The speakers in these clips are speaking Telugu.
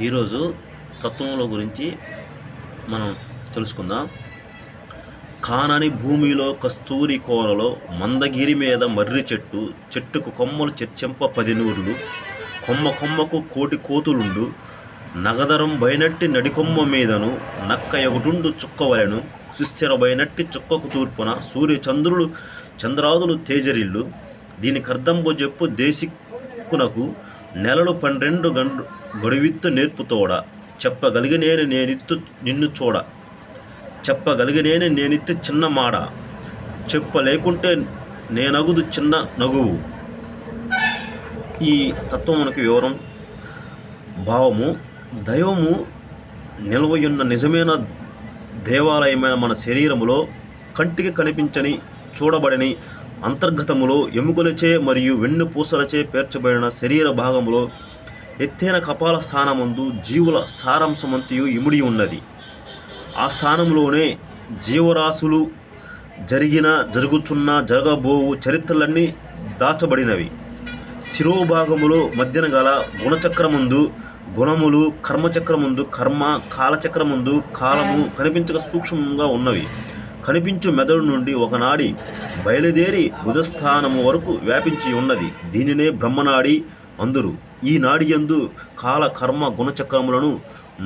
ఈరోజు తత్వముల గురించి మనం తెలుసుకుందాం. కానని భూమిలో కస్తూరి కోనలో మందగిరి మీద మర్రి చెట్టు, చెట్టుకు కొమ్మలు చెర్చెంప 10 నూర్లు, కొమ్మ కొమ్మకు కోటి కోతులుండు, నగదరం బైనట్టి నడికొమ్మ మీదను నక్క ఎగుటుండు చుక్కవలెను, సుస్థిరబైనట్టి చుక్కకు తూర్పున సూర్య చంద్రులు చంద్రాదులు తేజరిల్లు. దీనికర్దంబు చెప్పు దేశికునకు నెలలు 12 గడువిత్తు నేర్పుతోడ, చెప్పగలిగినేని నేనిత్తు నిన్ను చూడ, చెప్పగలిగినేని నేనిత్తు చిన్న మాడ, చెప్పలేకుంటే నేనగుదు చిన్న నగువు. ఈ తత్వమునకు వివరం భావము. దైవము నిల్వయున్న నిజమైన దేవాలయమైన మన శరీరములో కంటికి కనిపించని చూడబడని అంతర్గతములో ఎముకలచే మరియు వెన్నుపూసలచే పేర్చబడిన శరీర భాగములో ఎత్తైన కపాల స్థానమందు జీవుల సారాంశమంతయు ఇముడి ఉన్నది. ఆ స్థానంలోనే జీవరాశులు జరుగుచున్న జరగబోవు చరిత్రలన్నీ దాచబడినవి. శిరోభాగములో మధ్యన గల గుణచక్రమందు గుణములు, కర్మచక్రమందు కర్మ, కాలచక్రమందు కాలము కనిపించక సూక్ష్మంగా ఉన్నవి. కనిపించు మెదడు నుండి ఒకనాడి బయలుదేరి బుధస్థానము వరకు వ్యాపించి ఉన్నది. దీనినే బ్రహ్మనాడి అందురు. ఈ నాడియందు కాల, కర్మ, గుణచక్రములను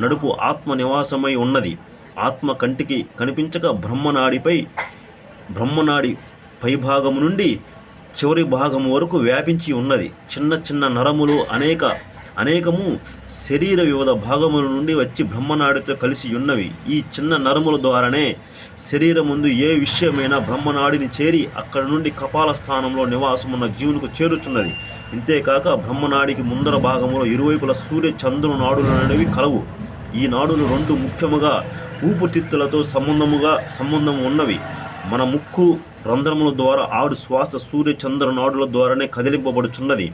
నడుపు ఆత్మ నివాసమై ఉన్నది. ఆత్మ కంటికి కనిపించక బ్రహ్మనాడి పైభాగము నుండి చివరి భాగము వరకు వ్యాపించి ఉన్నది. చిన్న చిన్న నరములు అనేకము శరీర వివిధ భాగముల నుండి వచ్చి బ్రహ్మనాడితో కలిసి ఉన్నవి. ఈ చిన్న నరముల ద్వారానే శరీరముందు ఏ విషయమైనా బ్రహ్మనాడిని చేరి అక్కడ నుండి కపాల స్థానంలో నివాసమున్న జీవునికి చేరుచున్నది. ఇంతేకాక బ్రహ్మనాడికి ముందర భాగంలో ఇరువైపుల సూర్య చంద్రు నాడులు అనేవి కలవు. ఈ నాడులు 2 ముఖ్యముగా ఊపిరితిత్తులతో సంబంధము ఉన్నవి. మన ముక్కు రంధ్రముల ద్వారా ఆడు శ్వాస సూర్య చంద్ర నాడుల ద్వారానే కదిలింపబడుచున్నది.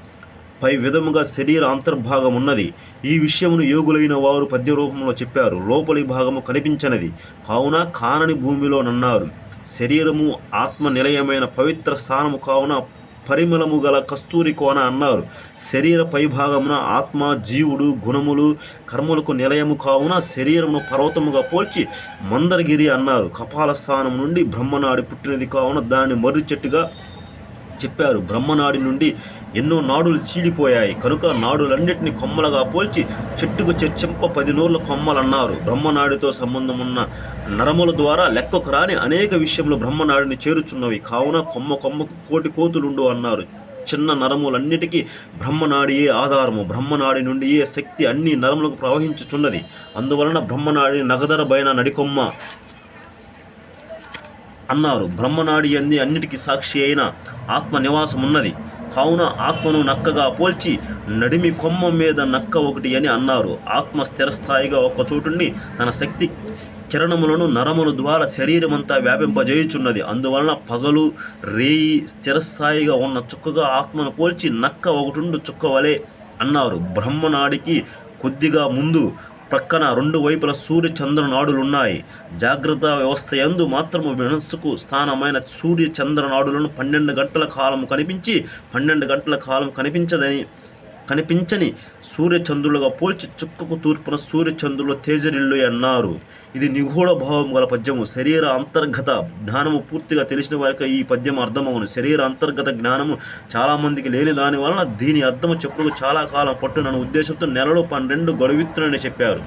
పై విధముగా శరీర అంతర్భాగం ఉన్నది. ఈ విషయమును యోగులైన వారు పద్య రూపంలో చెప్పారు. లోపలి భాగము కనిపించనిది కావున కానని భూమిలో నన్నారు. శరీరము ఆత్మ నిలయమైన పవిత్ర స్థానము కావున పరిమళము గల కస్తూరి కోన అన్నారు. శరీర పైభాగమున ఆత్మ, జీవుడు, గుణములు, కర్మలకు నిలయము కావున శరీరమును పర్వతముగా పోల్చి మందరగిరి అన్నారు. కపాల స్థానం నుండి బ్రహ్మనాడి పుట్టినది కావున దాన్ని మర్రి చెట్టుగా చెప్పారు. బ్రహ్మనాడి నుండి ఎన్నో నాడులు చీలిపోయాయి కనుక నాడులన్నిటినీ కొమ్మలుగా పోల్చి చెట్టుకు చెర్చెంప 10 నూర్ల కొమ్మలన్నారు. బ్రహ్మనాడితో సంబంధమున్న నరముల ద్వారా లెక్కకు రాని అనేక విషయములు బ్రహ్మనాడిని చేరుచున్నవి కావున కొమ్మ కొమ్మకు కోటి కోతులుండు అన్నారు. చిన్న నరములన్నిటికీ బ్రహ్మనాడియే ఆధారము. బ్రహ్మనాడి నుండి ఏ శక్తి అన్ని నరములకు ప్రవహించుచున్నది. అందువలన బ్రహ్మనాడిని నగదర బైన నడికొమ్మ అన్నారు. బ్రహ్మనాడి అంది అన్నిటికీ సాక్షి అయిన ఆత్మ నివాసం ఉన్నది కావున ఆత్మను నక్కగా పోల్చి నడిమి కొమ్మ మీద నక్క ఒకటి అని అన్నారు. ఆత్మ స్థిరస్థాయిగా ఒక్కచోటుండి తన శక్తి కిరణములను నరముల ద్వారా శరీరమంతా వ్యాపింపజేయుచున్నది. అందువలన పగలు రేయి స్థిరస్థాయిగా ఉన్న చుక్కగా ఆత్మను పోల్చి నక్క ఒకటుండు చుక్కవలే అన్నారు. బ్రహ్మనాడికి కొద్దిగా ముందు ప్రక్కన 2 వైపుల సూర్య చంద్ర నాడులున్నాయి. జాగ్రత్త వ్యవస్థయందు మాత్రము మనస్సుకు స్థానమైన సూర్య చంద్ర నాడులను 12 గంటల కాలం కనిపించి 12 గంటల కాలం కనిపించని సూర్యచంద్రులుగా పోల్చి చుక్కకు తూర్పున సూర్యచంద్రుల తేజరిల్లు అన్నారు. ఇది నిగూఢ భావం గల పద్యము. శరీర అంతర్గత జ్ఞానము పూర్తిగా తెలిసిన వారికి ఈ పద్యం అర్థమవును. శరీర అంతర్గత జ్ఞానము చాలామందికి లేని దాని వలన దీని అర్థము చెప్పుకు చాలా కాలం పట్టునన్న ఉద్దేశంతో నెలలో 12 గడువిత్తునని చెప్పారు.